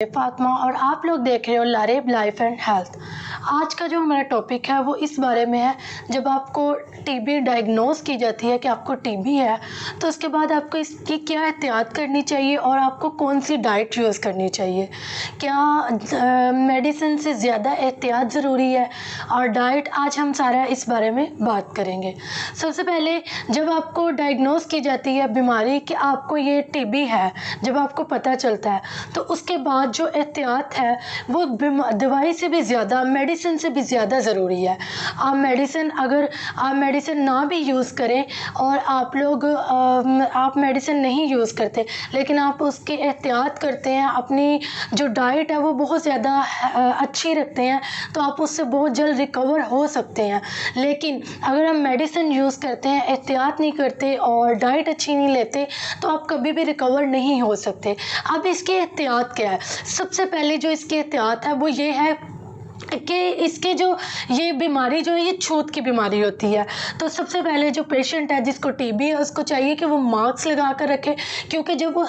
فاطمہ اور آپ لوگ دیکھ رہے ہو لاریب لائف اینڈ ہیلتھ۔ آج کا جو ہمارا ٹاپک ہے وہ اس بارے میں ہے، جب آپ کو ٹی بی ڈائگنوز کی جاتی ہے کہ آپ کو ٹی بی ہے تو اس کے بعد آپ کو اس کی کیا احتیاط کرنی چاہیے اور آپ کو کون سی ڈائٹ یوز کرنی چاہیے، کیا میڈیسن سے زیادہ احتیاط ضروری ہے اور ڈائٹ، آج ہم سارا اس بارے میں بات کریں گے۔ سب سے پہلے جب آپ کو ڈائگنوز کی جاتی ہے بیماری کہ آپ کو یہ ٹی بی ہے، جب آپ کو پتہ چلتا ہے تو اس کے بعد جو احتیاط ہے وہ دوائی سے بھی زیادہ، میڈیسن سے بھی زیادہ ضروری ہے۔ آپ میڈیسن نہ بھی یوز کریں اور آپ میڈیسن نہیں یوز کرتے لیکن آپ اس کی احتیاط کرتے ہیں، اپنی جو ڈائٹ ہے وہ بہت زیادہ اچھی رکھتے ہیں تو آپ اس سے بہت جلد ریکور ہو سکتے ہیں۔ لیکن اگر ہم میڈیسن یوز کرتے ہیں، احتیاط نہیں کرتے اور ڈائٹ اچھی نہیں لیتے تو آپ کبھی بھی ریکور نہیں ہو سکتے۔ اب اس کی احتیاط کیا ہے؟ سب سے پہلے جو اس کی احتیاط ہے وہ یہ ہے کہ اس کے جو یہ بیماری جو ہے یہ چھوت کی بیماری ہوتی ہے، تو سب سے پہلے جو پیشنٹ ہے جس کو ٹی بی ہے اس کو چاہیے کہ وہ ماسک لگا کر رکھے، کیونکہ جب وہ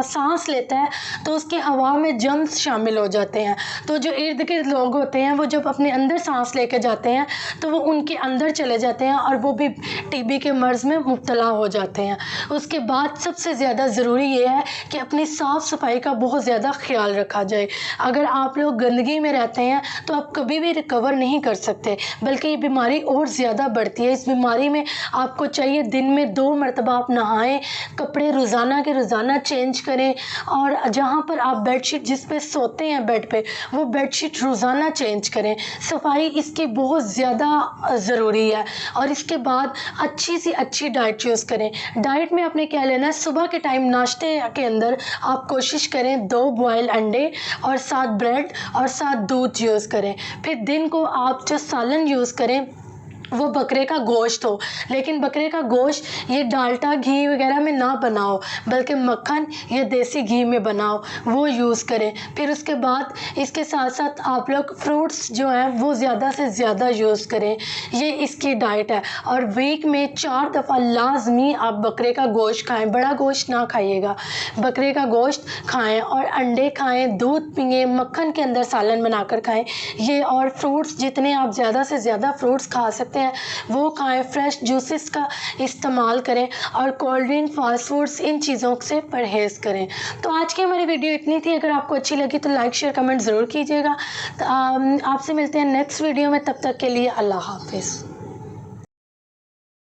سانس لیتا ہے تو اس کی ہوا میں جرمز شامل ہو جاتے ہیں، تو جو ارد گرد لوگ ہوتے ہیں وہ جب اپنے اندر سانس لے کے جاتے ہیں تو وہ ان کے اندر چلے جاتے ہیں اور وہ بھی ٹی بی کے مرض میں مبتلا ہو جاتے ہیں۔ اس کے بعد سب سے زیادہ ضروری یہ ہے کہ اپنی صاف صفائی کا بہت زیادہ خیال رکھا جائے۔ اگر آپ لوگ گندگی میں رہتے ہیں تو آپ کبھی بھی ریکور نہیں کر سکتے، بلکہ یہ بیماری اور زیادہ بڑھتی ہے۔ اس بیماری میں آپ کو چاہیے دن میں 2 مرتبہ آپ نہائیں، کپڑے روزانہ کے روزانہ چینج کریں، اور جہاں پر آپ بیڈ شیٹ جس پہ سوتے ہیں بیڈ پہ وہ بیڈ شیٹ روزانہ چینج کریں۔ صفائی اس کی بہت زیادہ ضروری ہے، اور اس کے بعد اچھی سی اچھی ڈائٹ یوز کریں۔ ڈائٹ میں آپ نے کیا لینا ہے؟ صبح کے ٹائم ناشتے کے اندر آپ کوشش کریں 2 بوائل انڈے اور 7 بریڈ اور 7 دودھ یوز کریں۔ پھر دن کو آپ جو سالن یوز کریں وہ بکرے کا گوشت ہو، لیکن بکرے کا گوشت یہ ڈالٹا گھی وغیرہ میں نہ بناؤ بلکہ مکھن یا دیسی گھی میں بناؤ، وہ یوز کریں۔ پھر اس کے بعد اس کے ساتھ ساتھ آپ لوگ فروٹس جو ہیں وہ زیادہ سے زیادہ یوز کریں، یہ اس کی ڈائٹ ہے۔ اور ویک میں 4 دفعہ لازمی آپ بکرے کا گوشت کھائیں، بڑا گوشت نہ کھائیے گا، بکرے کا گوشت کھائیں اور انڈے کھائیں، دودھ پئیں، مکھن کے اندر سالن بنا کر کھائیں یہ، اور فروٹس جتنے آپ زیادہ سے زیادہ فروٹس کھا سکتے ہیں وہ کھائیں، فریش جوسز کا استعمال کریں اور کولڈ ڈرنک، فاسٹ فوڈس ان چیزوں سے پرہیز کریں۔ تو آج کی ہماری ویڈیو اتنی تھی، اگر آپ کو اچھی لگی تو لائک شیئر کمنٹ ضرور کیجیے گا۔ آپ سے ملتے ہیں نیکسٹ ویڈیو میں، تب تک کے لیے اللہ حافظ۔